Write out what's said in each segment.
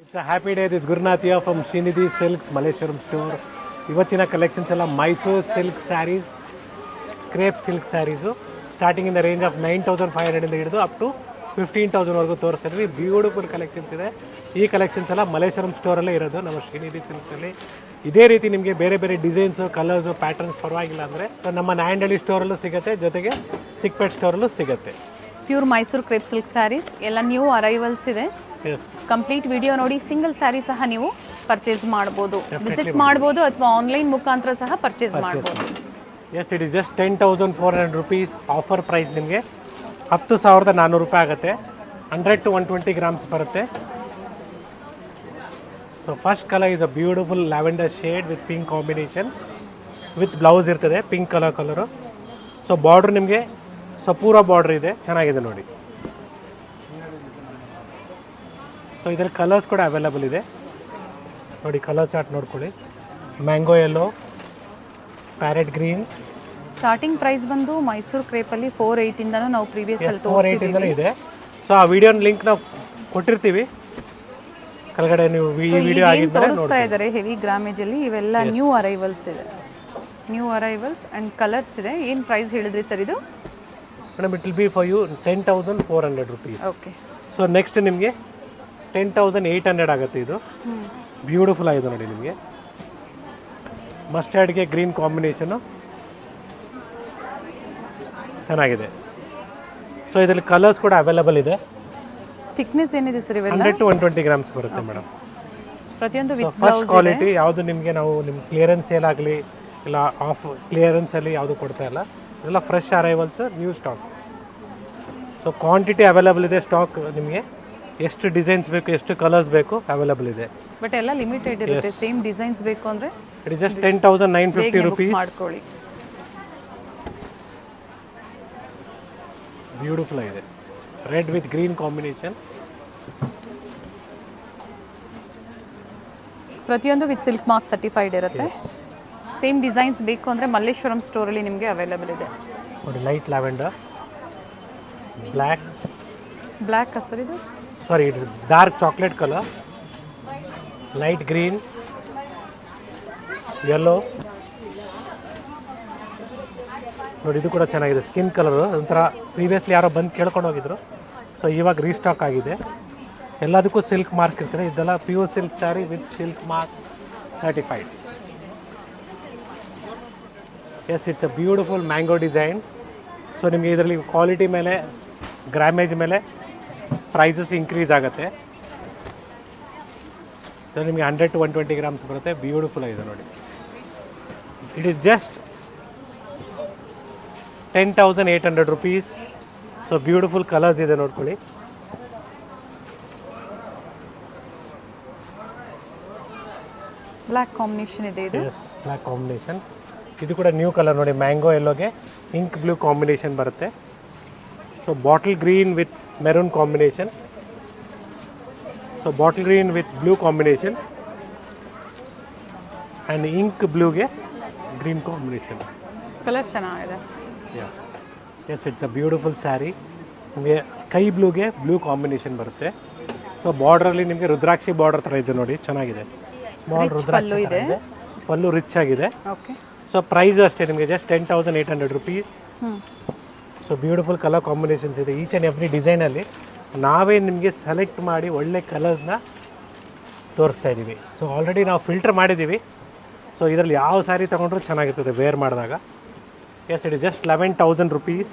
It's a happy day. This is Gurnath here from Srinidhi Silks Malleshwaram store. ಇವತ್ತಿನ collections ಎಲ್ಲ Mysuru silk saris, crepe silk saris starting in the range of 9,500 ಇಂದ ಹಿಡಿದು up to 15,000 ವರೆಗೂ ತೋರಿಸ್ತಿದ್ವಿ. Beautiful collections ಇದೆ. ಈ collections ಎಲ್ಲ ಮಲ್ಲೇಶ್ವರಂ ಸ್ಟೋರಲ್ಲೇ ಇರೋದು ನಮ್ಮ ಶ್ರೀನಿಧಿ ಸಿಲ್ಕ್ಸಲ್ಲಿ. ಇದೇ ರೀತಿ ನಿಮಗೆ ಬೇರೆ ಬೇರೆ ಡಿಸೈನ್ಸು, ಕಲರ್ಸು, ಪ್ಯಾಟರ್ನ್ಸ್ ಪರವಾಗಿಲ್ಲ ಅಂದರೆ ಸೊ ನಮ್ಮ ನಾಯಂಡಹಳ್ಳಿ ಸ್ಟೋರಲ್ಲೂ ಸಿಗುತ್ತೆ, ಜೊತೆಗೆ ಚಿಕ್ಕಪೇಟ್ ಸ್ಟೋರಲ್ಲೂ ಸಿಗುತ್ತೆ. Pure Mysuru crepe silk saris ಎಲ್ಲ ನ್ಯೂ ಅರೈವಲ್ಸ್ ಇದೆ. ಕಂಪ್ಲೀಟ್ ವಿಡಿಯೋ ನೋಡಿ ಸಿಂಗಲ್ ಸ್ಯಾರಿ ಸಹ ನೀವು ಪರ್ಚೇಸ್ ಮಾಡ್ಬೋದು, ವಿಸಿಟ್ ಮಾಡ್ಬೋದು ಅಥವಾ ಆನ್ಲೈನ್ ಮುಖಾಂತರ ಸಹ ಪರ್ಚೇಸ್ ಮಾಡ್ಬೋದು. Yes, it is just 10,400 rupees offer price. ನಿಮಗೆ 10,400 ರೂಪಾಯಿ ಆಗುತ್ತೆ. 100 to 120 grams ಬರುತ್ತೆ. So first colour is a beautiful lavender shade with pink combination with blouse ಇರ್ತದೆ, ಪಿಂಕ್ ಕಲರು. ಸೊ ಬಾರ್ಡ್ರ್ ನಿಮಗೆ ಸಪೂರ ಬಾರ್ಡ್ರ್ ಇದೆ, ಚೆನ್ನಾಗಿದೆ ನೋಡಿ. ಸೊ ಇದರಲ್ಲಿ ಕಲರ್ಸ್ ಕೂಡ ಅವೈಲಬಲ್ ಇದೆ ನೋಡಿ. ಕಲರ್ ಚಾರ್ಟ್ ನೋಡ್ಕೊಳ್ಳಿ. Mango yellow, parrot green. Starting price ಬಂದು ಮೈಸೂರು ಕ್ರೇಪಲ್ಲಿ 480 ಇಂದನೂ ನಾವು ಪ್ರೀವಿಯಸ್ ಅಲ್ಲಿ 480 ಇದೆ. ಸೊ ಆ ವಿಡಿಯೋ ಲಿಂಕ್ ನಾವು ಕೊಟ್ಟಿರ್ತೀವಿ ಕೆಳಗಡೆ, ನೀವು ಈ ವಿಡಿಯೋ ಆಗಿದ್ದರೆ ತೋರಿಸ್ತಾ ಇದ್ದಾರೆ. ಹೆವಿ ಗ್ರಾಮೇಜ್ ಅಲ್ಲಿ ಇವೆಲ್ಲ ನ್ಯೂ ಅರೈವಲ್ಸ್ ಇದೆ, ನ್ಯೂ ಅರೈವಲ್ಸ್ ಅಂಡ್ ಕಲರ್ಸ್ ಇದೆ. ಏನು ಪ್ರೈಸ್ ಹೇಳಿದ್ರಿ ಸರ್ ಇದು? Madam it will be for you 10,400 rupees. Okay. So next ನಿಮಗೆ 10,800 ಆಗುತ್ತೆ. ಇದು ಬ್ಯೂಟಿಫುಲ್ ಆಗಿದೆ ನೋಡಿ. ನಿಮಗೆ ಮಸ್ಟರ್ಡ್ಗೆ ಗ್ರೀನ್ ಕಾಂಬಿನೇಷನು ಚೆನ್ನಾಗಿದೆ. ಸೊ ಇದರಲ್ಲಿ ಕಲರ್ಸ್ ಕೂಡ ಅವೈಲಬಲ್ ಇದೆ. ಥಿಕ್ನೆಸ್ ಏನಿದೆ ಸರ್ ಇವೆಲ್ಲ? 100 to 120 grams ಬರುತ್ತೆ ಮೇಡಮ್. ಪ್ರತಿಯೊಂದು ವಿತ್ ಫಸ್ಟ್ ಕ್ವಾಲಿಟಿ. ಯಾವುದು ನಿಮಗೆ ನಾವು ನಿಮ್ಮ ಕ್ಲಿಯರೆನ್ಸ್ ಸೇಲ್ ಆಗಲಿ ಇಲ್ಲ ಆಫ್ ಕ್ಲಿಯರೆನ್ಸಲ್ಲಿ ಯಾವುದು ಕೊಡ್ತಾ ಇಲ್ಲ. ಇದೆಲ್ಲ fresh arrivals, new stock. So quantity available ಇದೆ. ಸ್ಟಾಕ್ ನಿಮಗೆ ಎಷ್ಟು ಡಿಸೈನ್ಸ್ ಬೇಕು, ಎಷ್ಟು ಕಲರ್ಸ್ ಬೇಕು ಅವೈಲಬಲ್ ಇದೆ. ಬಟ್ ಎಲ್ಲ ಲಿಮಿಟೆಡ್ ಇರುತ್ತೆ. ಸೇಮ್ ಡಿಸೈನ್ಸ್ ಬೇಕು ಅಂದರೆ ಇಟ್ ಇಸ್ ಜಸ್ಟ್ 10,950 rupees. ಮಾಡ್ಕೊಳ್ಳಿ. ಬ್ಯೂಟಿಫುಲ್ ಆಗಿದೆ. Red with green combination. ಪ್ರತಿಯೊಂದು ವಿತ್ ಸಿಲ್ಕ್ ಮಾರ್ಕ್ ಸರ್ಟಿಫೈಡ್ ಇರುತ್ತೆ. ಸೇಮ್ ಡಿಸೈನ್ಸ್ ಬೇಕು ಅಂದರೆ ಮಲ್ಲೇಶ್ವರಂ ಸ್ಟೋರಲ್ಲಿ ನಿಮಗೆ ಅವೈಲಬಲ್ ಇದೆ ನೋಡಿ. ಲೈಟ್ ಲ್ಯಾವೆಂಡರ್, ಬ್ಲ್ಯಾಕ್ ಸರ್ ಇದು? Sorry, it's dark chocolate colour, light green, yellow ನೋಡಿ. ಇದು ಕೂಡ ಚೆನ್ನಾಗಿದೆ. ಸ್ಕಿನ್ ಕಲರು ಒಂಥರ ಪ್ರೀವಿಯಸ್ಲಿ ಯಾರೋ ಬಂದು ಕೇಳ್ಕೊಂಡು ಹೋಗಿದ್ರು. ಸೊ ಇವಾಗ ರೀಸ್ಟಾಕ್ ಆಗಿದೆ. ಎಲ್ಲದಕ್ಕೂ ಸಿಲ್ಕ್ ಮಾರ್ಕ್ ಇರ್ತದೆ. ಇದೆಲ್ಲ pure silk sari with silk mark certified. Yes, it's a beautiful mango design. So ನಿಮಗೆ ಇದರಲ್ಲಿ ಕ್ವಾಲಿಟಿ ಮೇಲೆ, ಗ್ರಾಮೇಜ್ ಮೇಲೆ ಪ್ರೈಸಸ್ ಇನ್ಕ್ರೀಸ್ ಆಗುತ್ತೆ. ಸೊ ನಿಮಗೆ 100 to 120 grams ಬರುತ್ತೆ. ಬ್ಯೂಟಿಫುಲ್ ಆಗಿದೆ ನೋಡಿ. It is just 10,800 rupees. So beautiful colours ಇದೆ ನೋಡ್ಕೊಳ್ಳಿ. ಬ್ಲ್ಯಾಕ್ ಕಾಂಬಿನೇಷನ್ ಇದೆ ಇದು. Yes, black combination. ಇದು ಕೂಡ ನ್ಯೂ ಕಲರ್ ನೋಡಿ. ಮ್ಯಾಂಗೋ ಯೆಲ್ಲೋಗೆ ಇಂಕ್ ಬ್ಲೂ ಕಾಂಬಿನೇಷನ್ ಬರುತ್ತೆ. So bottle green with maroon combination. So bottle green with blue combination and ink ಬ್ಲೂಗೆ ಗ್ರೀನ್ ಕಾಂಬಿನೇಷನ್. ಕಲರ್ ಚೆನ್ನಾಗಿದೆ. Yes, it's a beautiful sari. ನಿಮಗೆ sky ಬ್ಲೂಗೆ blue combination ಬರುತ್ತೆ. So ಬಾರ್ಡ್ರಲ್ಲಿ ನಿಮಗೆ ರುದ್ರಾಕ್ಷಿ ಬಾರ್ಡರ್ ಥರ ಇದೆ ನೋಡಿ, ಚೆನ್ನಾಗಿದೆ. ಸ್ಮಾಲ್ ರುದ್ರಾಕ್ಷಿ ಇದೆ, ಪಲ್ಲು ರಿಚ್ ಆಗಿದೆ. ಓಕೆ. ಸೊ ಪ್ರೈಸು ಅಷ್ಟೇ ನಿಮಗೆ just 10,800 rupees. So beautiful colour combinations ಇದೆ. ಈಚ್ ಆ್ಯಂಡ್ ಎವ್ರಿ ಡಿಸೈನಲ್ಲಿ ನಾವೇ ನಿಮಗೆ ಸೆಲೆಕ್ಟ್ ಮಾಡಿ ಒಳ್ಳೆ ಕಲರ್ಸ್ನ ತೋರಿಸ್ತಾ ಇದ್ದೀವಿ. ಸೊ ಆಲ್ರೆಡಿ ನಾವು ಫಿಲ್ಟರ್ ಮಾಡಿದ್ದೀವಿ. ಸೊ ಇದರಲ್ಲಿ ಯಾವ ಸ್ಯಾರಿ ತೊಗೊಂಡ್ರೂ ಚೆನ್ನಾಗಿರ್ತದೆ ವೇರ್ ಮಾಡಿದಾಗ. Yes, it is just 11,000 rupees.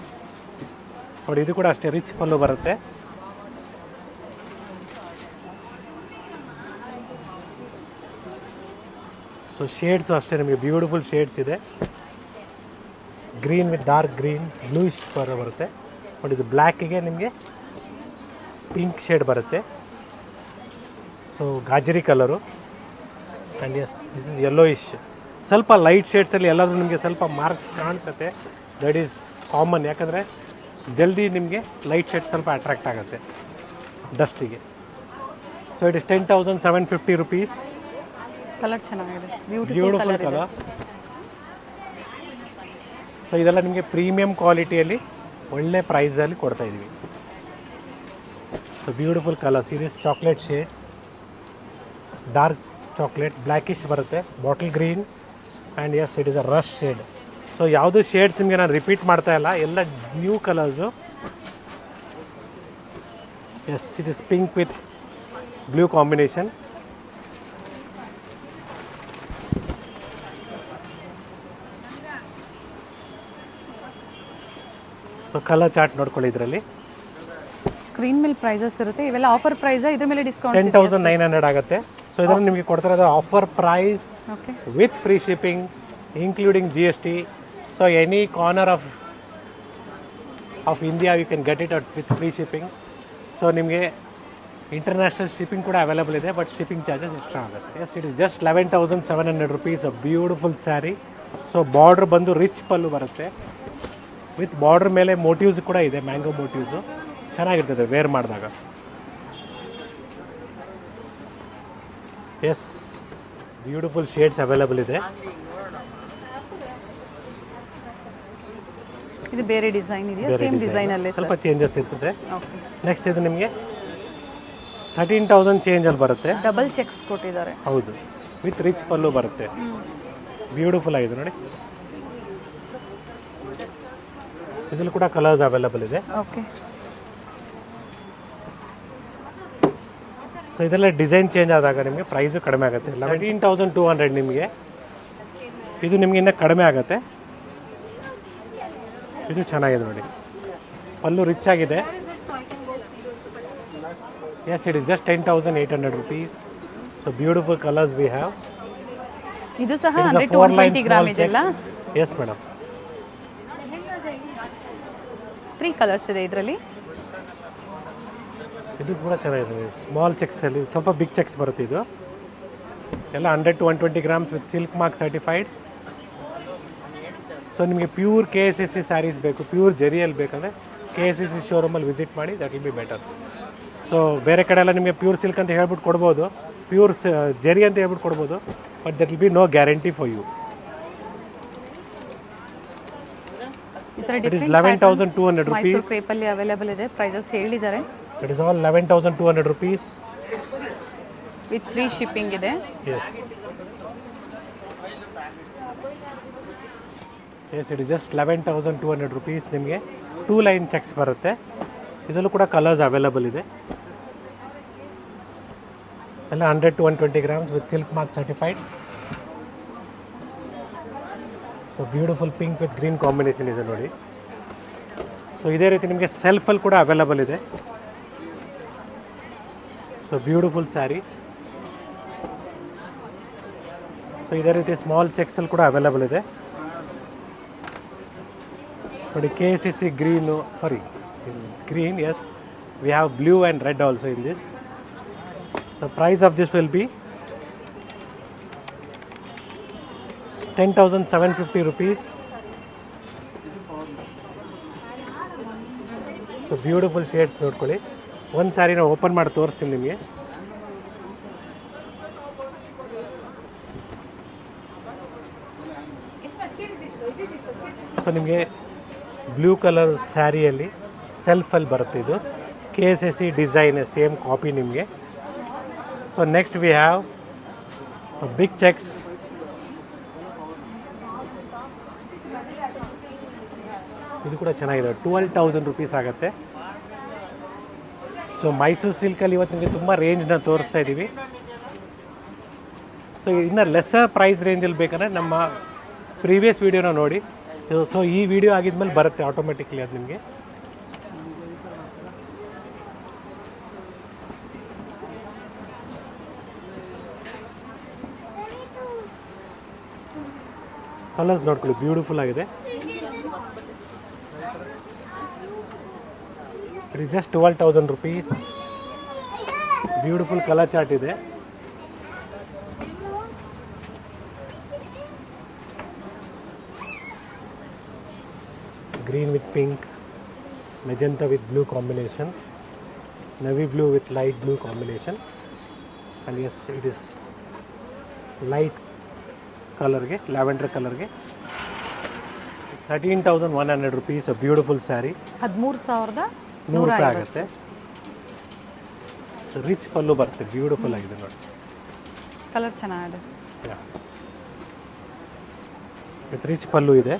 ನೋಡಿ, ಇದು ಕೂಡ ಅಷ್ಟೇ ರಿಚ್ ಪಲ್ಲು ಬರುತ್ತೆ. ಸೊ ಶೇಡ್ಸು ಅಷ್ಟೇ ನಿಮಗೆ ಬ್ಯೂಟಿಫುಲ್ ಶೇಡ್ಸ್ ಇದೆ. Green with dark green, bluish ಬರುತ್ತೆ ನೋಡಿ. ಇದು ಬ್ಲ್ಯಾಕಿಗೆ ನಿಮಗೆ ಪಿಂಕ್ ಶೇಡ್ ಬರುತ್ತೆ. ಸೊ ಗಾಜರಿ colour and yes, this is yellowish. ಸ್ವಲ್ಪ ಲೈಟ್ ಶೇಡ್ಸಲ್ಲಿ ಎಲ್ಲಾದರೂ ನಿಮಗೆ ಸ್ವಲ್ಪ ಮಾರ್ಕ್ಸ್ ಕಾಣಿಸುತ್ತೆ. ದಟ್ ಈಸ್ ಕಾಮನ್, ಯಾಕಂದರೆ ಜಲ್ದಿ ನಿಮಗೆ ಲೈಟ್ ಶೇಡ್ ಸ್ವಲ್ಪ ಅಟ್ರಾಕ್ಟ್ ಆಗುತ್ತೆ ಡಸ್ಟಿಗೆ. So it is 10,750 rupees. Colour ಚೆನ್ನಾಗಿದೆ, ಬ್ಯೂಟಿಫುಲ್ ಕಲರ್. ಸೊ ಇದೆಲ್ಲ ನಿಮಗೆ ಪ್ರೀಮಿಯಂ ಕ್ವಾಲಿಟಿಯಲ್ಲಿ ಒಳ್ಳೆ ಪ್ರೈಸಲ್ಲಿ ಕೊಡ್ತಾ ಇದ್ದೀವಿ. So beautiful colour, series chocolate shade. Dark chocolate blackish ಬರುತ್ತೆ, bottle green and yes it is a rush shade. So ಯಾವುದು ಶೇಡ್ಸ್ ನಿಮಗೆ ನಾನು ರಿಪೀಟ್ ಮಾಡ್ತಾ ಇಲ್ಲ, ಎಲ್ಲ new colours. Yes it is pink with blue combination. So colour chart ನೋಡ್ಕೊಳ್ಳಿ ಇದರಲ್ಲಿ. Screen ಮೇಲೆ ಪ್ರೈಸಸ್ ಇರುತ್ತೆ, ಇವೆಲ್ಲ ಆಫರ್ ಪ್ರೈಸ್, ಇದ್ರ ಮೇಲೆ ಡಿಸ್ಕೌಂಟ್ 10,900 ಆಗುತ್ತೆ. ಸೊ ಇದರಲ್ಲಿ ನಿಮಗೆ ಕೊಡ್ತಿರೋದು offer price okay with free shipping including GST. So any corner of India you can get it out with free shipping. So ನಿಮಗೆ ಇಂಟರ್ನ್ಯಾಷನಲ್ ಶಿಪ್ಪಿಂಗ್ ಕೂಡ ಅವೈಲೇಬಲ್ ಇದೆ, ಬಟ್ ಶಿಪ್ಪಿಂಗ್ ಚಾರ್ಜಸ್ ಎಕ್ಸ್ಟ್ರಾ ಆಗುತ್ತೆ. Yes it is just 11,700 rupees, a beautiful sari. So border ಬಂದು rich pallu ಬರುತ್ತೆ, with border ಮೇಲೆ motifs ಕೂಡ ಇದೆ, mango motifs. ಚೆನ್ನಾಗಿರ್ತದೆ ವೇರ್ ಮಾಡಿದಾಗ. ಎಸ್ ಬ್ಯೂಟಿಫುಲ್ ಶೇಡ್ಸ್ ಅವೈಲೇಬಲ್ ಇದೆ. ಇದು ಬೇರೆ ಡಿಸೈನ್ ಇದೆಯಾ? ಸೇಮ್ ಡಿಸೈನ್ ಅಲ್ಲೇ ಸ್ವಲ್ಪ ಚೇಂಜಸ್ ಇರ್ತದೆ. ಓಕೆ ನೆಕ್ಸ್ಟ್ ಇದು ನಿಮಗೆ 13,000 ಚೇಂಜಲ್ಲಿ ಬರುತ್ತೆ. ಡಬಲ್ ಚೆಕ್ಸ್ ಕೊಟ್ಟಿದ್ದಾರೆ. ಹೌದು, ವಿತ್ ರಿಚ್ ಪಲ್ಲು ಬರುತ್ತೆ. ಬ್ಯೂಟಿಫುಲ್ ಆಗಿದೆ ನೋಡಿ. ಇದರಲ್ಲಿ ಕೂಡ ಕಲರ್ಸ್ ಅವೈಲೇಬಲ್ ಇದೆ. ಓಕೆ ಸೊ ಇದೆಲ್ಲ ಡಿಸೈನ್ ಚೇಂಜ್ ಆದಾಗ ನಿಮಗೆ ಪ್ರೈಸು ಕಡಿಮೆ ಆಗುತ್ತೆ. 17,200 ನಿಮಗೆ ಇದು ನಿಮಗೆ ಇನ್ನೂ ಕಡಿಮೆ ಆಗುತ್ತೆ. ಇದು ಚೆನ್ನಾಗಿದೆ ನೋಡಿ, ಪಲ್ಲು ರಿಚ್ ಆಗಿದೆ. Yes it is just 10,800 rupees. So beautiful colours we have. ಇದು ಸಹ 120 ಗ್ರಾಮ್ ಇದೆಲ್ಲ. ಎಸ್ ಮೇಡಮ್, 3 ಕಲರ್ಸ್ ಇದೆ ಇದರಲ್ಲಿ. ಇದು ಕೂಡ ಚೆನ್ನಾಗಿದೆ. ಸ್ಮಾಲ್ ಚೆಕ್ಸಲ್ಲಿ ಸ್ವಲ್ಪ ಬಿಗ್ ಚೆಕ್ಸ್ ಬರುತ್ತೆ. ಇದು ಎಲ್ಲ 100 to 120 grams with silk mark certified. So ನಿಮಗೆ ಪ್ಯೂರ್ KSSC ಸ್ಯಾರೀಸ್ ಬೇಕು, ಪ್ಯೂರ್ ಜರಿಯಲ್ಲಿ ಬೇಕಂದರೆ KSSC ಶೋರೂಮಲ್ಲಿ ವಿಸಿಟ್ ಮಾಡಿ, that will be better. So ಬೇರೆ ಕಡೆ ಎಲ್ಲ ನಿಮಗೆ ಪ್ಯೂರ್ ಸಿಲ್ಕ್ ಅಂತ ಹೇಳ್ಬಿಟ್ಟು ಕೊಡ್ಬೋದು, ಪ್ಯೂರ್ ಜರಿ ಅಂತ ಹೇಳ್ಬಿಟ್ಟು ಕೊಡ್ಬೋದು, but that will be no guarantee for you. It is 11,200 rupees. Mysore ಕ್ರೇಪಲ್ಲಿ ಅವೈಲೇಬಲ್ ಇದೆ, ಪ್ರೈಸಸ್ ಹೇಳಿದ್ದಾರೆ. It is all 11,200 rupees. With free shipping ಇದೆ. Yes yes it is just 11,200 rupees. ನಿಮಗೆ 2 ಲೈನ್ ಚೆಕ್ಸ್ ಬರುತ್ತೆ. ಇದರಲ್ಲೂ ಕೂಡ ಕಲರ್ಸ್ ಅವೈಲೇಬಲ್ ಇದೆ. ಎಲ್ಲ 100 to 120 grams with silk mark certified. So beautiful pink with green combination ಇದೆ ನೋಡಿ. ಸೊ ಇದೇ ರೀತಿ ನಿಮಗೆ ಸೆಲ್ಫಲ್ಲಿ ಕೂಡ ಅವೈಲೇಬಲ್ ಇದೆ. So beautiful sari. ಸೊ ಇದೇ ರೀತಿ ಸ್ಮಾಲ್ ಚೆಕ್ಸಲ್ಲಿ ಕೂಡ ಅವೈಲೇಬಲ್ ಇದೆ ನೋಡಿ. KSSC green, sorry it's green. Yes we have blue and red also in this. The price of this will be 10,750 rupees. So beautiful shades ನೋಡ್ಕೊಳ್ಳಿ. ಒಂದು ಸ್ಯಾರಿನ ಓಪನ್ ಮಾಡಿ ತೋರಿಸ್ತೀನಿ ನಿಮಗೆ. ಸೊ ನಿಮಗೆ ಬ್ಲೂ ಕಲರ್ ಸ್ಯಾರಿಯಲ್ಲಿ ಸೆಲ್ಫಲ್ಲಿ ಬರುತ್ತೆ. ಇದು KSSC ಡಿಸೈನ್ ಸೇಮ್ ಕಾಪಿ ನಿಮಗೆ. So next we have big checks. ಇದು ಕೂಡ ಚೆನ್ನಾಗಿದೆ, 12,000 rupees ಆಗುತ್ತೆ. ಸೊ ಮೈಸೂರು ಸಿಲ್ಕಲ್ಲಿ ಇವತ್ತು ನಿಮಗೆ ತುಂಬ ರೇಂಜ್ನ ತೋರಿಸ್ತಾ ಇದ್ದೀವಿ. ಸೊ ಇನ್ನು ಲೆಸ್ಸರ್ ಪ್ರೈಸ್ ರೇಂಜಲ್ಲಿ ಬೇಕಂದರೆ ನಮ್ಮ ಪ್ರೀವಿಯಸ್ ವೀಡಿಯೋನ ನೋಡಿ. ಸೊ ಈ ವಿಡಿಯೋ ಆಗಿದ್ಮೇಲೆ ಬರುತ್ತೆ ಆಟೋಮೆಟಿಕ್ಲಿ ಅದು ನಿಮಗೆ. ಕಲರ್ಸ್ ನೋಡ್ಕೊಳ್ಳಿ, ಬ್ಯೂಟಿಫುಲ್ ಆಗಿದೆ. It is just 12,000 rupees. Beautiful colour chart ಇದೆ. Green with pink, magenta with blue combination, navy blue with light blue combination, and yes it is light color ge, lavender color ge. 13,100 rupees, a beautiful saree. 13,100 ಆಗುತ್ತೆ. Rich pallu ಬರುತ್ತೆ, beautiful ಆಗಿದೆ ನೋಡಿ. Colour ಚೆನ್ನಾಗಿದೆ. With rich ಪಲ್ಲು ಇದೆ.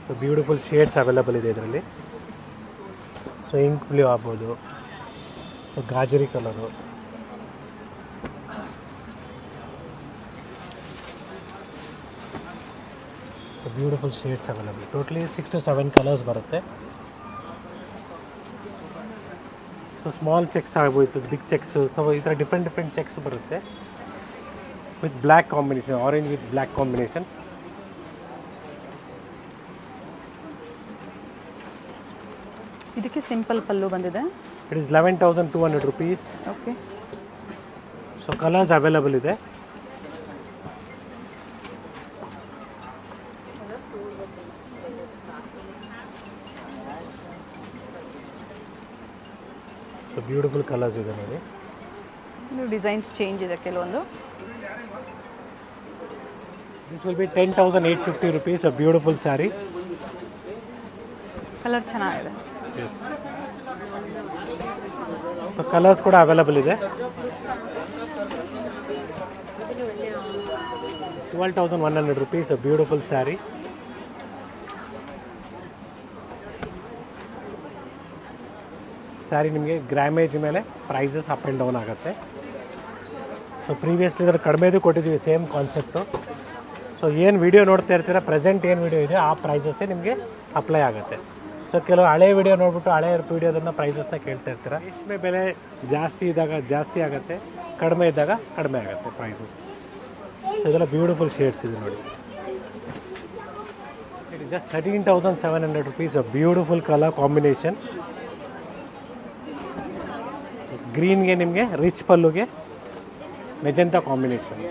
So beautiful shades available ಇದೆ ಇದರಲ್ಲಿ. So ink blue ಆಗ್ಬೋದು, so ಗಾಜರಿ colour, so beautiful shades available. Totally 6 to 7 colours ಬರುತ್ತೆ. ಸೊ ಸ್ಮಾಲ್ ಚೆಕ್ಸ್ ಆಗ್ಬೋದು, ಬಿಗ್ ಚೆಕ್ಸು, ಸೊ ಈ ಥರ ಡಿಫ್ರೆಂಟ್ ಚೆಕ್ಸ್ ಬರುತ್ತೆ with black combination, orange with black combination. ಇದಕ್ಕೆ ಸಿಂಪಲ್ ಪಲ್ಲು ಬಂದಿದೆ. It is 11,200 rupees. Okay. So colours available ಇದೆ. So beautiful colours ಇದೆ ನೋಡಿ. ಇದು ಡಿಸೈನ್ಸ್ ಚೇಂಜ್ ಇದೆ ಕೆಲವೊಂದು. This will be 10,850 rupees. A beautiful sari. Colour ಚೆನ್ನಾಗಿದೆ. ಎಸ್. ಸೊ ಕಲರ್ಸ್ ಕೂಡ ಅವೈಲಬಲ್ ಇದೆ. 12,100 rupees. A beautiful sari. Sari ನಿಮಗೆ ಗ್ರಾಮೇಜ್ ಮೇಲೆ ಪ್ರೈಸಸ್ ಅಪ್ ಆ್ಯಂಡ್ ಡೌನ್ ಆಗುತ್ತೆ. ಸೊ ಪ್ರೀವಿಯಸ್ಲಿ ಇದರ ಕಡಿಮೆದು ಕೊಟ್ಟಿದ್ದೀವಿ, ಸೇಮ್ ಕಾನ್ಸೆಪ್ಟು. ಸೊ ಏನು ವಿಡಿಯೋ ನೋಡ್ತಾ ಇರ್ತೀರ, ಪ್ರೆಸೆಂಟ್ ಏನು ವಿಡಿಯೋ ಇದೆ ಆ ಪ್ರೈಸಸ್ಸೇ ನಿಮಗೆ ಅಪ್ಲೈ ಆಗುತ್ತೆ. ಸೊ ಕೆಲವು ಹಳೆ ವಿಡಿಯೋ ನೋಡ್ಬಿಟ್ಟು ಹಳೆ ವಿಡಿಯೋದನ್ನು ಪ್ರೈಸಸ್ನ ಕೇಳ್ತಾ ಇರ್ತೀರ. ರೇಷ್ಮೆ ಬೆಲೆ ಜಾಸ್ತಿ ಇದ್ದಾಗ ಜಾಸ್ತಿ ಆಗುತ್ತೆ, ಕಡಿಮೆ ಇದ್ದಾಗ ಕಡಿಮೆ ಆಗುತ್ತೆ ಪ್ರೈಸಸ್. ಸೊ ಇದೆಲ್ಲ ಬ್ಯೂಟಿಫುಲ್ ಶೇಡ್ಸ್ ಇದೆ ನೋಡಿ. It is just 13,700 rupees. A beautiful colour combination. ಗ್ರೀನ್ಗೆ ನಿಮಗೆ ರಿಚ್ ಪಲ್ಲುಗೆ ಮೆಜೆಂಟಾ ಕಾಂಬಿನೇಷನ್.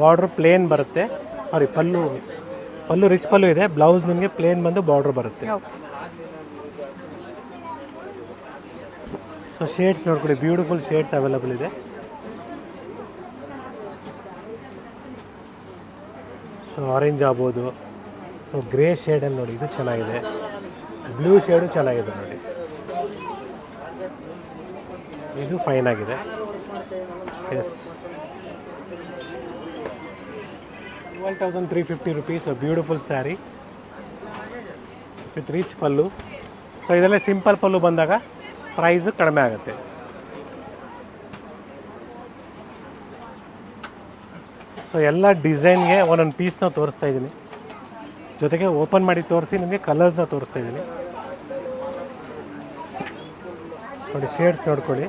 ಬಾರ್ಡ್ರ್ ಪ್ಲೇನ್ ಬರುತ್ತೆ, ಸಾರಿ ಪಲ್ಲು ರಿಚ್ ಪಲ್ಲು ಇದೆ. ಬ್ಲೌಸ್ ನಿಮಗೆ ಪ್ಲೇನ್ ಬಂದು ಬಾರ್ಡ್ರ್ ಬರುತ್ತೆ. ಸೊ ಶೇಡ್ಸ್ ನೋಡ್ಕೊಳ್ಳಿ, ಬ್ಯೂಟಿಫುಲ್ ಶೇಡ್ಸ್ ಅವೈಲಬಲ್ ಇದೆ. ಸೊ ಆರೆಂಜ್ ಆಗ್ಬೋದು, ಸೊ ಗ್ರೇ ಶೇಡಲ್ಲಿ ನೋಡಿ, ಇದು ಚೆನ್ನಾಗಿದೆ. ಬ್ಲೂ ಶೇಡು ಚೆನ್ನಾಗಿದೆ ನೋಡಿ, ಇದು ಫೈನ್ ಆಗಿದೆ. Yes. 12,350 rupees. A beautiful sari with rich pallu. So ಇದೆಲ್ಲ ಸಿಂಪಲ್ ಪಲ್ಲು ಬಂದಾಗ ಪ್ರೈಸು ಕಡಿಮೆ ಆಗುತ್ತೆ. ಸೊ ಎಲ್ಲ ಡಿಸೈನ್ಗೆ ಒಂದೊಂದು ಪೀಸ್ನ ತೋರಿಸ್ತಾ ಇದ್ದೀನಿ, ಜೊತೆಗೆ ಓಪನ್ ಮಾಡಿ ತೋರಿಸಿ ನಿಮಗೆ ಕಲರ್ಸ್ನ ತೋರಿಸ್ತಾ ಇದ್ದೀನಿ ನೋಡಿ. ಶೇಡ್ಸ್ ನೋಡ್ಕೊಳ್ಳಿ.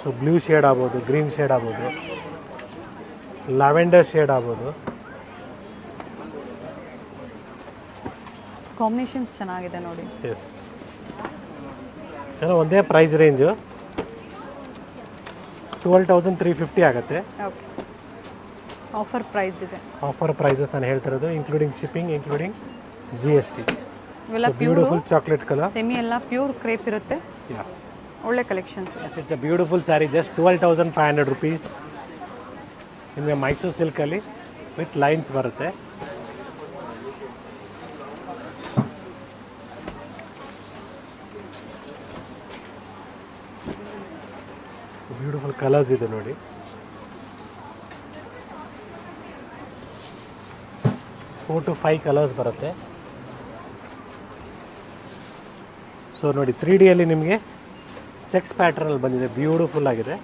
ಸೊ ಬ್ಲೂ ಶೇಡ್ ಆಗ್ಬೋದು, ಗ್ರೀನ್ ಶೇಡ್ ಆಗ್ಬೋದು, ಲ್ಯಾವೆಂಡರ್ ಶೇಡ್ ಆಗ್ಬೋದು. ಕಾಂಬಿನೇಷನ್ಸ್ ಚೆನ್ನಾಗಿದೆ ನೋಡಿ. ಎಸ್. ಏನೋ ಒಂದೇ ಪ್ರೈಸ್ ರೇಂಜು 12,350 ಆಗುತ್ತೆ. ಓಕೆ. ಆಫರ್ ಪ್ರೈಸ್ ಇದೆ. ಆಫರ್ ಪ್ರೈಸಸ್ ನಾನು ಹೇಳ್ತಿರೋದು, ಇನ್ಕ್ಲೂಡಿಂಗ್ ಶಿಪ್ಪಿಂಗ್, ಇನ್ಕ್ಲೂಡಿಂಗ್ GST. ಇವೆಲ್ಲ ಬ್ಯೂಟಿಫುಲ್ ಚಾಕ್ಲೇಟ್ ಕಲರ್. ಸೆಮಿ ಎಲ್ಲ ಪ್ಯೂರ್ ಕ್ರೇಪ್ ಇರುತ್ತೆ. ಒಳ್ಳೆ collections. It's a beautiful sari. Just 12,500 rupees. ನಿಮಗೆ ಮೈಸೂರು ಸಿಲ್ಕಲ್ಲಿ ವಿತ್ ಲೈನ್ಸ್ ಬರುತ್ತೆ. ಬ್ಯೂಟಿಫುಲ್ ಕಲರ್ಸ್ ಇದೆ ನೋಡಿ. ಫೋರ್ ಟು 5 ಕಲರ್ಸ್ ಬರುತ್ತೆ. ಸೊ ನೋಡಿ, 3Dಯಲ್ಲಿ ನಿಮಗೆ ಚೆಕ್ಸ್ ಪ್ಯಾಟರ್ನಲ್ಲಿ ಬಂದಿದೆ, ಬ್ಯೂಟಿಫುಲ್ ಆಗಿದೆ.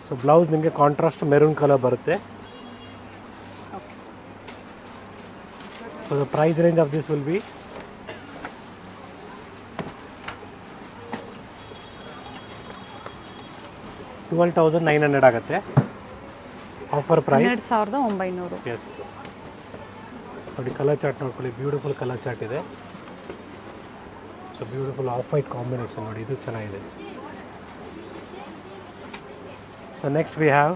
ಸೊ ಬ್ಲೌಸ್ ನಿಮಗೆ ಕಾಂಟ್ರಾಸ್ಟ್ ಮೆರೂನ್ ಕಲರ್ ಬರುತ್ತೆ. So the price range of this will be 12,900 ಆಗುತ್ತೆ. Offer price 12,900. ಎಸ್. ನೋಡಿ ಕಲರ್ ಚಾರ್ಟ್ ನೋಡ್ಕೊಳ್ಳಿ, ಬ್ಯೂಟಿಫುಲ್ ಕಲರ್ ಚಾರ್ಟ್ ಇದೆ. So beautiful off white combination ನೋಡಿ, ಇದು ಚೆನ್ನಾಗಿದೆ. ಸೊ ನೆಕ್ಸ್ಟ್ ವಿ ಹ್ಯಾವ್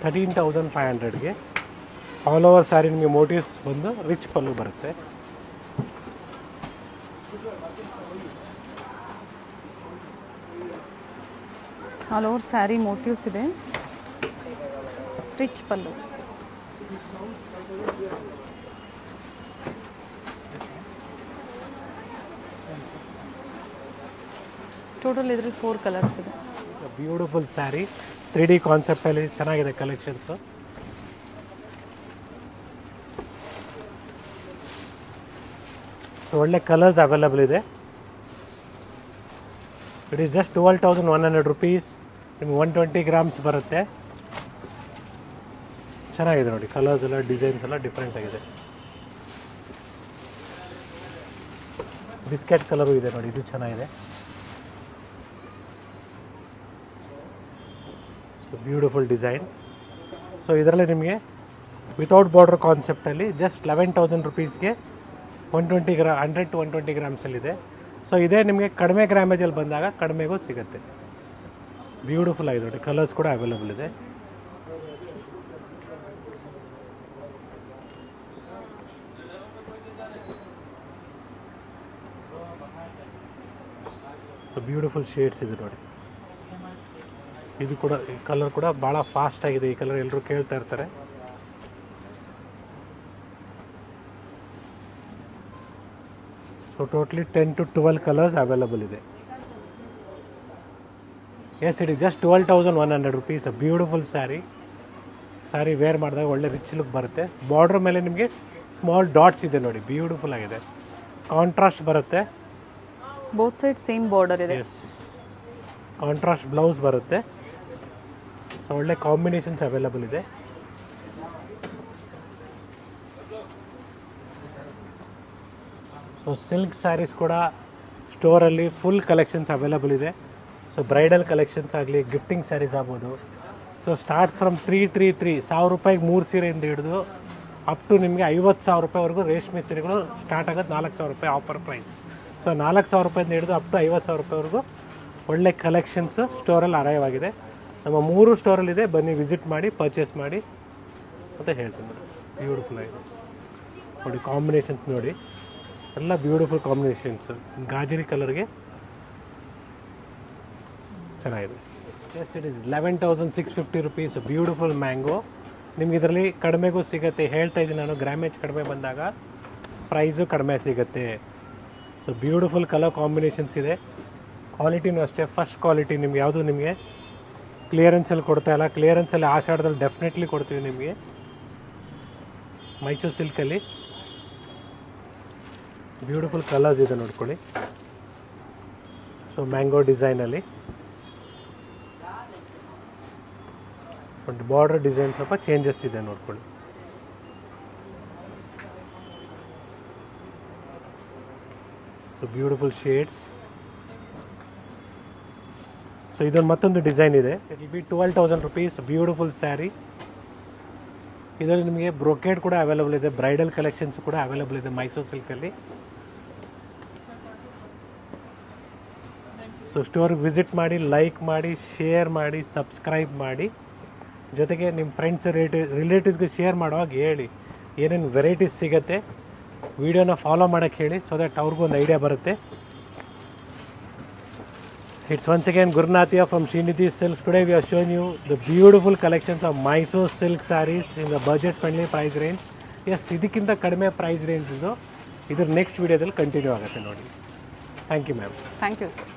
13,500ಗೆ ಆಲ್ ಓವರ್ ಸ್ಯಾರಿ ನಿಮಗೆ ಮೋಟಿವ್ಸ್ ಬಂದು ರಿಚ್ ಪಲ್ಲು ಬರುತ್ತೆ. ಆಲ್ ಓವರ್ ಸ್ಯಾರಿ ಮೋಟಿವ್ಸ್ ಇದೆ. ರಿಚ್ ಪಲ್ಲು. ಟೋಟಲ್ ಇದ್ರಲ್ಲಿ 4 ಕಲರ್ಸ್ ಇದೆ. ಬ್ಯೂಟಿಫುಲ್ ಸ್ಯಾರಿ 3D ಕಾನ್ಸೆಪ್ಟಲ್ಲಿ ಚೆನ್ನಾಗಿದೆ ಕಲೆಕ್ಷನ್ಸು. ಒಳ್ಳೆ ಕಲರ್ಸ್ ಅವೈಲಬಲ್ ಇದೆ. It is just 12,100 rupees. ನಿಮ್ಗೆ 120 grams ಬರುತ್ತೆ. ಚೆನ್ನಾಗಿದೆ ನೋಡಿ, ಕಲರ್ಸ್ ಎಲ್ಲ ಡಿಸೈನ್ಸ್ ಎಲ್ಲ ಡಿಫ್ರೆಂಟ್ ಆಗಿದೆ. ಬಿಸ್ಕೆಟ್ ಕಲರು ಇದೆ ನೋಡಿ, ಇದು ಚೆನ್ನಾಗಿದೆ. So beautiful design. ಸೊ ಇದರಲ್ಲಿ ನಿಮಗೆ ವಿತೌಟ್ ಬಾರ್ಡರ್ ಕಾನ್ಸೆಪ್ಟಲ್ಲಿ ಜಸ್ಟ್ 11,000 rupeesಗೆ 100 to 120 ಗ್ರಾಮ್ಸಲ್ಲಿದೆ. ಸೊ ಇದೇ ನಿಮಗೆ ಕಡಿಮೆ ಗ್ರಾಮೇಜಲ್ಲಿ ಬಂದಾಗ ಕಡಿಮೆಗೂ ಸಿಗುತ್ತೆ. ಬ್ಯೂಟಿಫುಲ್ ಆಗಿದೆ ನೋಡಿ, ಕಲರ್ಸ್ ಕೂಡ ಅವೈಲಬಲ್ ಇದೆ. ಸೊ ಬ್ಯೂಟಿಫುಲ್ ಶೇಡ್ಸ್ ಇದೆ ನೋಡಿ. ಇದು ಕೂಡ ಈ ಕಲರ್ ಕೂಡ ಭಾಳ ಫಾಸ್ಟ್ ಆಗಿದೆ. ಈ ಕಲರ್ ಎಲ್ಲರೂ ಕೇಳ್ತಾ ಇರ್ತಾರೆ. So totally 10 to 12 colours available ಇದೆ. Yes, it is just 12,100 rupees. Beautiful sari wear ಮಾಡಿದಾಗ ಒಳ್ಳೆ ರಿಚ್ ಲುಕ್ ಬರುತ್ತೆ. ಬಾರ್ಡ್ರ್ ಮೇಲೆ ನಿಮಗೆ ಸ್ಮಾಲ್ ಡಾಟ್ಸ್ ಇದೆ ನೋಡಿ, ಬ್ಯೂಟಿಫುಲ್ ಆಗಿದೆ. ಕಾಂಟ್ರಾಸ್ಟ್ ಬರುತ್ತೆ. ಬೋತ್ ಸೈಡ್ ಸೇಮ್ ಬಾರ್ಡರ್ ಇದೆ. ಎಸ್, ಕಾಂಟ್ರಾಸ್ಟ್ ಬ್ಲೌಸ್ ಬರುತ್ತೆ. ಸೊ ಒಳ್ಳೆ ಕಾಂಬಿನೇಷನ್ಸ್ ಅವೈಲಬಲ್ ಇದೆ. ಸೊ ಸಿಲ್ಕ್ ಸ್ಯಾರೀಸ್ ಕೂಡ ಸ್ಟೋರಲ್ಲಿ ಫುಲ್ ಕಲೆಕ್ಷನ್ಸ್ ಅವೈಲಬಲ್ ಇದೆ. ಸೊ ಬ್ರೈಡಲ್ ಕಲೆಕ್ಷನ್ಸ್ ಆಗಲಿ, ಗಿಫ್ಟಿಂಗ್ ಸ್ಯಾರೀಸ್ ಆಗ್ಬೋದು. ಸೊ ಸ್ಟಾರ್ಟ್ಸ್ ಫ್ರಮ್ 333 1,000 ರೂಪಾಯಿಗೆ 3 ಸೀರೆಯಿಂದ ಹಿಡಿದು ಅಪ್ ಟು ನಿಮಗೆ 50,000 ರೂಪಾಯಿವರೆಗೂ ರೇಷ್ಮೆ ಸೀರೆಗಳು ಸ್ಟಾರ್ಟ್ ಆಗೋದು 4,000 ರೂಪಾಯಿ ಆಫರ್ ಪ್ರೈಸ್. ಸೊ 4,000 ರೂಪಾಯಿಂದ ಹಿಡಿದು ಅಪ್ ಟು 50,000 ರೂಪಾಯಿವರೆಗೂ ಒಳ್ಳೆ ಕಲೆಕ್ಷನ್ಸು ಸ್ಟೋರಲ್ಲಿ ಅರೈವ್ ಆಗಿದೆ. ನಮ್ಮ 3 ಸ್ಟೋರಲ್ಲಿದೆ, ಬನ್ನಿ ವಿಸಿಟ್ ಮಾಡಿ, ಪರ್ಚೇಸ್ ಮಾಡಿ ಅಂತ ಹೇಳ್ತೀನಿ. ಬ್ಯೂಟಿಫುಲ್ ಆಗಿದೆ ನೋಡಿ, ಕಾಂಬಿನೇಷನ್ಸ್ ನೋಡಿ, ಎಲ್ಲ ಬ್ಯೂಟಿಫುಲ್ ಕಾಂಬಿನೇಷನ್ಸ್. ಗಾಜರಿ ಕಲರ್ಗೆ ಚೆನ್ನಾಗಿದೆ. Yes, it is 11,650 rupees. Beautiful mango. ನಿಮ್ಗೆ ಇದರಲ್ಲಿ ಕಡಿಮೆಗೂ ಸಿಗುತ್ತೆ. ಹೇಳ್ತಾ ಇದ್ದೀನಿ ನಾನು, ಗ್ರಾಮೇಜ್ ಕಡಿಮೆ ಬಂದಾಗ ಪ್ರೈಸು ಕಡಿಮೆ ಸಿಗುತ್ತೆ. ಸೊ ಬ್ಯೂಟಿಫುಲ್ ಕಲರ್ ಕಾಂಬಿನೇಷನ್ಸ್ ಇದೆ. ಕ್ವಾಲಿಟಿನೂ ಅಷ್ಟೇ ಫಸ್ಟ್ ಕ್ವಾಲಿಟಿ. ನಿಮ್ಗೆ ಯಾವುದು ನಿಮಗೆ ಕ್ಲಿಯರೆನ್ಸಲ್ಲಿ ಕೊಡ್ತಾ ಇಲ್ಲ. ಕ್ಲಿಯರೆನ್ಸಲ್ಲಿ ಆಷಾಢದಲ್ಲಿ ಡೆಫಿನೆಟ್ಲಿ ಕೊಡ್ತೀವಿ ನಿಮಗೆ. ಮೈಸೂರು ಸಿಲ್ಕಲ್ಲಿ ಬ್ಯೂಟಿಫುಲ್ ಕಲರ್ಸ್ ಇದೆ ನೋಡ್ಕೊಳ್ಳಿ. ಸೊ ಮ್ಯಾಂಗೋ ಡಿಸೈನಲ್ಲಿ ಒಂದು ಬಾರ್ಡರ್ ಡಿಸೈನ್ ಸ್ವಲ್ಪ ಚೇಂಜಸ್ ಇದೆ ನೋಡ್ಕೊಳ್ಳಿ. So beautiful shades. ಸೊ ಇದೊಂದು ಮತ್ತೊಂದು ಡಿಸೈನ್ ಇದೆ. It will B 12,000 rupees. Beautiful sari. ಇದರಲ್ಲಿ ನಿಮಗೆ ಬ್ರೊಕೇಡ್ ಕೂಡ ಅವೈಲಬಲ್ ಇದೆ. ಬ್ರೈಡಲ್ ಕಲೆಕ್ಷನ್ಸ್ ಕೂಡ ಅವೈಲಬಲ್ ಇದೆ ಮೈಸೂರು ಸಿಲ್ಕಲ್ಲಿ. ಸೊ ಸ್ಟೋರ್ಗೆ ವಿಸಿಟ್ ಮಾಡಿ, ಲೈಕ್ ಮಾಡಿ, ಶೇರ್ ಮಾಡಿ, ಸಬ್ಸ್ಕ್ರೈಬ್ ಮಾಡಿ. ಜೊತೆಗೆ ನಿಮ್ಮ ಫ್ರೆಂಡ್ಸ್ ರಿಲೇಟಿವ್ಸ್ಗೆ ಶೇರ್ ಮಾಡುವಾಗ ಹೇಳಿ ಏನೇನು ವೆರೈಟೀಸ್ ಸಿಗುತ್ತೆ. ವಿಡಿಯೋನ ಫಾಲೋ ಮಾಡೋಕ್ಕೆ ಹೇಳಿ, ಸೊ ದಟ್ ಅವ್ರಿಗೂ ಒಂದು ಐಡಿಯಾ ಬರುತ್ತೆ. It's once again Gurnathia from Srinidhi Silks. Today we are showing you the beautiful collections of Mysore silk sarees in the budget friendly price range. Yes, ಇದಕ್ಕಿಂತ ಕಡಿಮೆ price range ಇದು. ಇದ್ರ next ವಿಡಿಯೋದಲ್ಲಿ continue ಆಗುತ್ತೆ ನೋಡಿ. Thank you ma'am. Thank you sir.